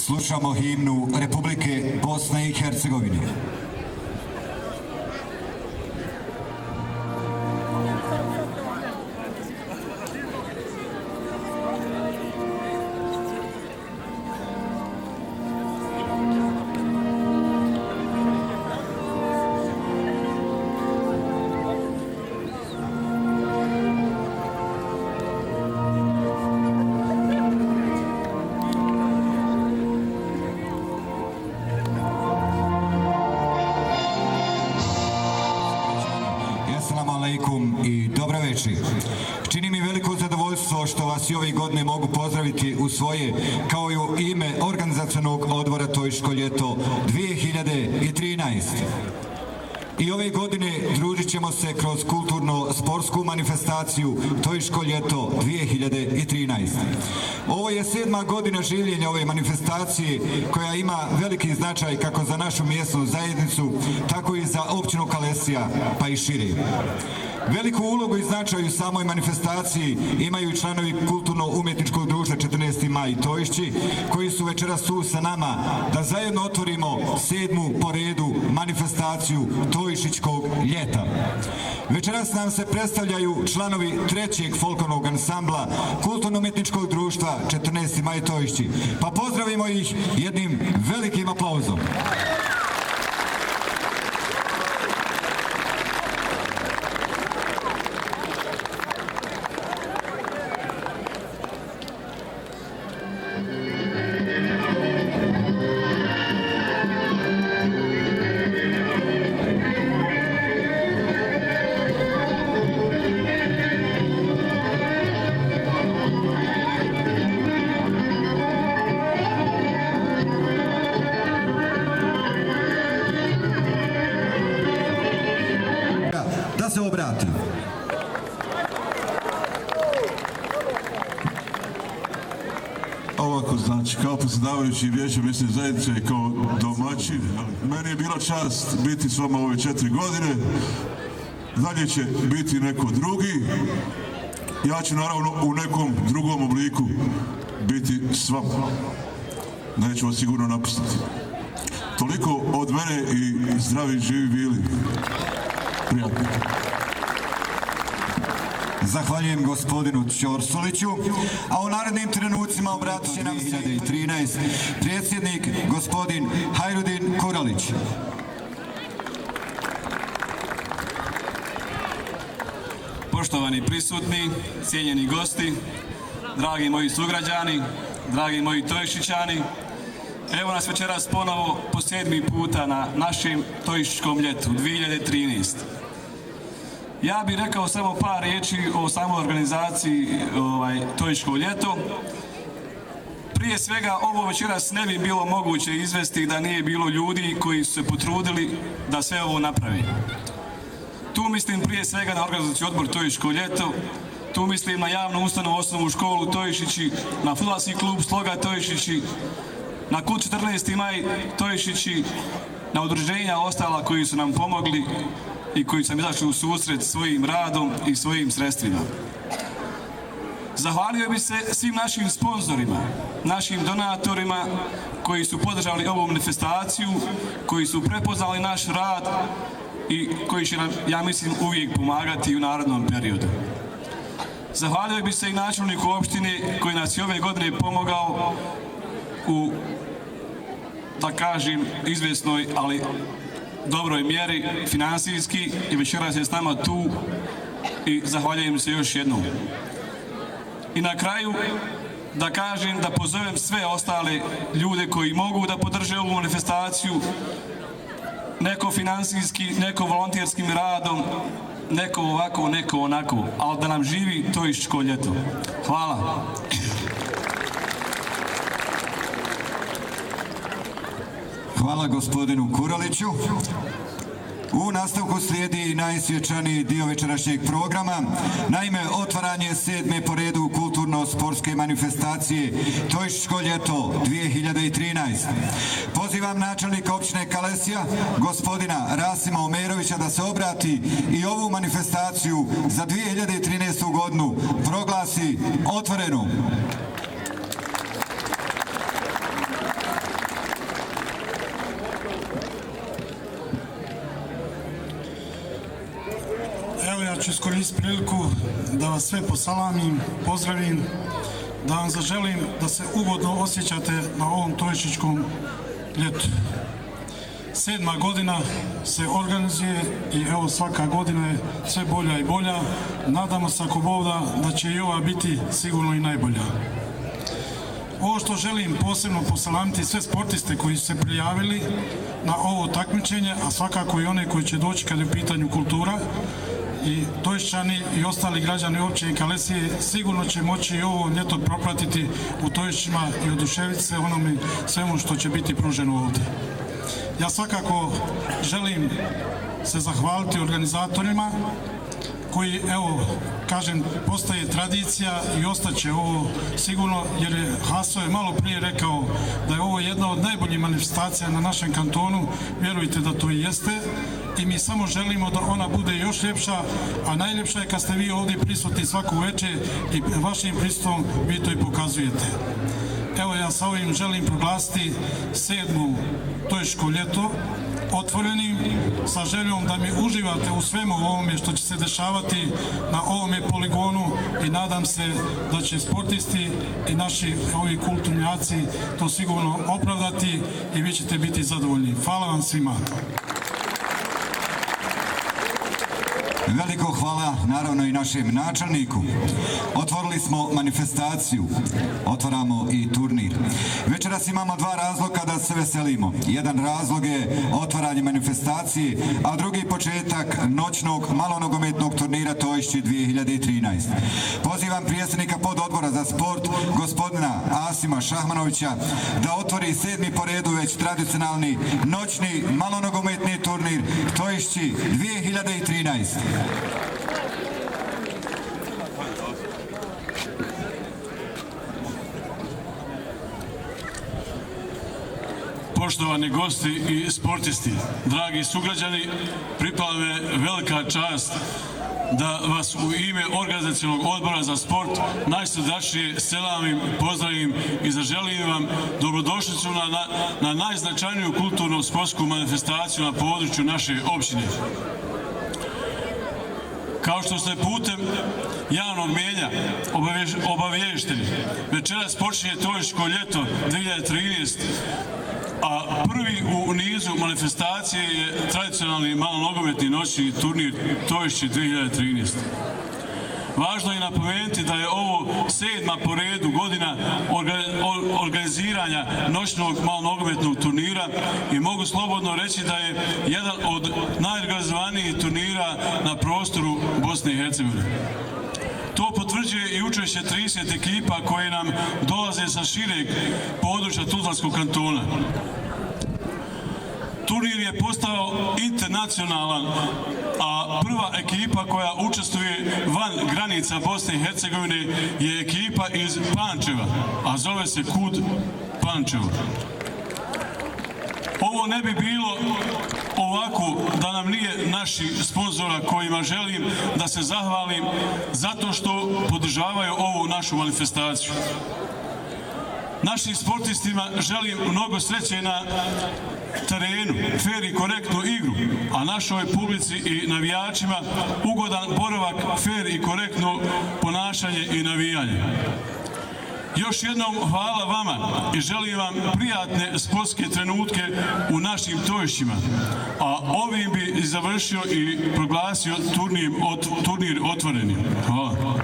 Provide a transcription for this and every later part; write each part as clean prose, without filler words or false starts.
Slušamo himnu Republike Bosne i Hercegovine. I dobro večer. Čini mi veliko zadovoljstvo što vas i ove godine mogu pozdraviti u svoje, kao i u ime organizacionog odbora Tojiško ljeto 2013. I ove godine družit ćemo se kroz kulturno-sportsku manifestaciju Tojiško ljeto 2013. Ovo je 7. godina življenja ove manifestacije koja ima veliki značaj kako za našu mjesnu zajednicu, tako i za općinu Kalesija, pa i šire. Veliku ulogu i značaj u samoj manifestaciji imaju članovi kulturno-umjetničkog društva 14. maj Tojišći, koji su večeras tu sa nama da zajedno otvorimo 7. po redu manifestaciju Tojišićkog ljeta. Večeras nam se predstavljaju članovi 3. folklornog ansambla kulturno-umjetničkog društva 14. maj Tojišći, pa pozdravimo ih jednim velikim aplauzom. Ovako, znači, kao predsjedavajući Vijeća mjesne zajednice, kao domaćin, meni je bila čast biti s vama ove 4 godine, dalje će biti neko drugi, ja ću naravno u nekom drugom obliku biti s vama, neću vas sigurno napustiti. Toliko od mene i zdravi živi bili. Prijatno. Zahvaljujem gospodinu Ćorsuliću, a u narednim trenucima obratit će nam se 2013. predsjednik gospodin Hajrudin Kuralić. Poštovani prisutni, cijenjeni gosti, dragi moji sugrađani, dragi moji Tojišićani, evo nas večeras ponovo po 7. puta na našem Tojiškom ljetu 2013. Ja bih rekao samo par riječi o samoj organizaciji Tojiško ljeto. Prije svega, ovo večeras ne bi bilo moguće izvesti da nije bilo ljudi koji su se potrudili da sve ovo napravi. Tu mislim prije svega na organizacijski odbor Tojiško ljeto, tu mislim na javnu ustanovu osnovnu školu Tojišići, na fudbalski klub Sloga Tojišići, na kult 14. maj Tojišići, na udruženja ostala koji su nam pomogli i koji su nam izašli u susret svojim radom i svojim sredstvima. Zahvalio bi se svim našim sponzorima, našim donatorima koji su podržali ovu manifestaciju, koji su prepoznali naš rad i koji će nam, ja mislim, uvijek pomagati u narednom periodu. Zahvalio bi se i načelniku opštine koji nas je ove godine pomogao u, da kažem, izvjesnoj, ali dobroj mjeri, finansijski, i večeras je s nama tu i zahvaljujem se još jednom. I na kraju da kažem, da pozovem sve ostale ljude koji mogu da podrže ovu manifestaciju, neko finansijski, neko volonterskim radom, neko ovako, neko onako, ali da nam živi Tojiško ljeto. Hvala. Hvala gospodinu Kuraliću. U nastavku slijedi najsvječaniji dio večerašnjeg programa, naime otvaranje 7. po redu kulturno-sportske manifestacije Tojiško ljeto 2013. Pozivam načelnika općine Kalesija, gospodina Rasima Omerovića, da se obrati i ovu manifestaciju za 2013. godinu proglasi otvorenom. Evo ja ću iskoristiti priliku da vas sve posalamim, pozdravim, da vam zaželim da se ugodno osjećate na ovom Tojišičkom ljetu. 7. godina se organizuje i evo svaka godina je sve bolja i bolja. Nadamo se ako Bog da će i ova biti sigurno i najbolja. Ovo što želim posebno posalamiti sve sportiste koji su se prijavili na ovo takmičenje, a svakako i one koji će doći kada je u pitanju kultura, i Tojišćani i ostali građani općine Kalesije sigurno će moći i ovo ljeto propratiti u Tojišćima i oduševiti se onome svemu što će biti pruženo ovdje. Ja svakako želim se zahvaliti organizatorima koji, evo, kažem, postaje tradicija i ostaće ovo sigurno, jer je Haso je malo prije rekao da je ovo jedna od najboljih manifestacija na našem kantonu. Vjerujte da to i jeste i mi samo želimo da ona bude još ljepša, a najljepša je kad ste vi ovdje prisutni svaku večer i vašim prisustvom vi to i pokazujete. Evo ja sa ovim želim proglasiti 7. Tojiško ljeto otvorenim, sa željom da mi uživate u svemu ovome što će se dešavati na ovome poligonu i nadam se da će sportisti i naši ovi kulturnjaci to sigurno opravdati i vi ćete biti zadovoljni. Hvala vam svima. Veliko hvala naravno i našem načelniku. Otvorili smo manifestaciju, otvaramo i turnir. Večeras imamo dva razloga da se veselimo. Jedan razlog je otvaranje manifestacije, a drugi početak noćnog malonogometnog turnira Tojišći 2013. Pozivam predsjednika pododbora za sport, gospodina Asima Šahmanovića, da otvori 7. po redu već tradicionalni noćni malonogometni turnir Tojišći 2013. Poštovani gosti i sportisti, dragi sugrađani, pripala me velika čast da vas u ime organizacionog odbora za sport najsrdačnije selamim, pozdravim i zaželim vam dobrodošlicu na najznačajniju kulturno-sportsku manifestaciju na području naše općine. Kao što ste putem javnog mnijenja obaviješteni, večeras počinje Tojiško ljeto 2013, a prvi u nizu manifestacije je tradicionalni malonogometni noćni turnir Tojišći 2013. Važno je napomenuti da je ovo 7. po redu godina organiziranja noćnog malonogometnog turnira i mogu slobodno reći da je jedan od najorganizovanijih turnira na prostoru Bosne i Hercegovine. To potvrđuje i učešće 30 ekipa koje nam dolaze sa šireg područja Tuzlanskog kantona. Turnir je postao internacionalan, a prva ekipa koja učestvuje van granica Bosne i Hercegovine je ekipa iz Pančeva, a zove se KUD Pančevo. Ovo ne bi bilo ovako da nam nije naših sponzora kojima želim da se zahvalim zato što podržavaju ovu našu manifestaciju. Našim sportistima želim mnogo sreće na terenu, fer i korektnu igru, a našoj publici i navijačima ugodan boravak, fer i korektno ponašanje i navijanje. Još jednom hvala vama i želim vam prijatne sportske trenutke u našim Tojišćima, a ovim bi završio i proglasio turnir otvorenim. Hvala.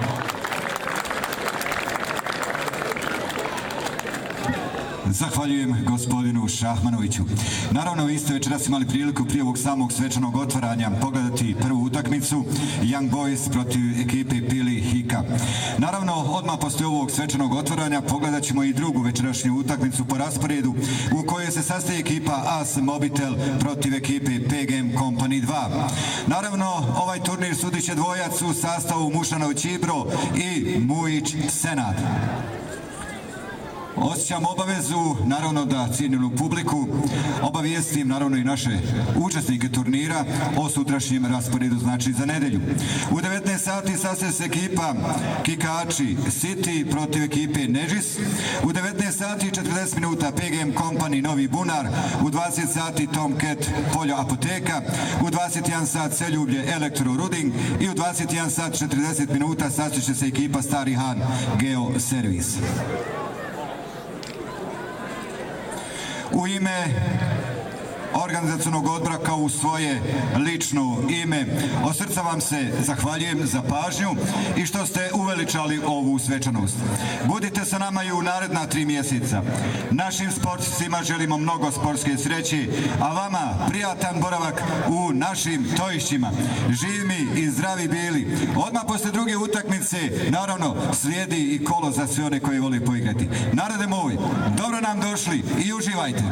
Zahvaljujem gospodinu Šahmanoviću. Naravno, vi ste večeras imali priliku prije ovog samog svečanog otvaranja pogledati prvu utakmicu Young Boys protiv ekipe Pili Hika. Naravno, odmah poslije ovog svečanog otvaranja pogledat ćemo i drugu večerašnju utakmicu po rasporedu u kojoj se sastaje ekipa AS Mobitel protiv ekipe PGM Company 2. Naravno, ovaj turnir sudit će dvojac u sastavu Mušanović Ibro i Mujić Senad. Osjećam obavezu, naravno da cijenjenu publiku obavijestim naravno i naše učesnike turnira o sutrašnjem rasporedu, znači za nedelju. U 19 sati sastaje se ekipa Kikači City protiv ekipe Nežis. U 19 sati 40 minuta PGM Company Novi Bunar. U 20 sati Tomcat Polja Apoteka. U 21 sat Seljublje Elektro Ruding. I u 21 sat 40 minuta sastaće se ekipa Stari Han Geo Servis. U ime organizacionog odbora kao u svoje lično ime od srca vam se zahvaljujem za pažnju i što ste uveličali ovu svečanost. Budite sa nama i u naredna 3 mjeseca. Našim sportistima želimo mnogo sportske sreće, a vama prijatan boravak u našim Tojišćima. Živi i zdravi bili. Odmah posle druge utakmice, naravno, slijedi i kolo za sve one koji vole poigrati. Narode moj, dobro nam došli i uživajte.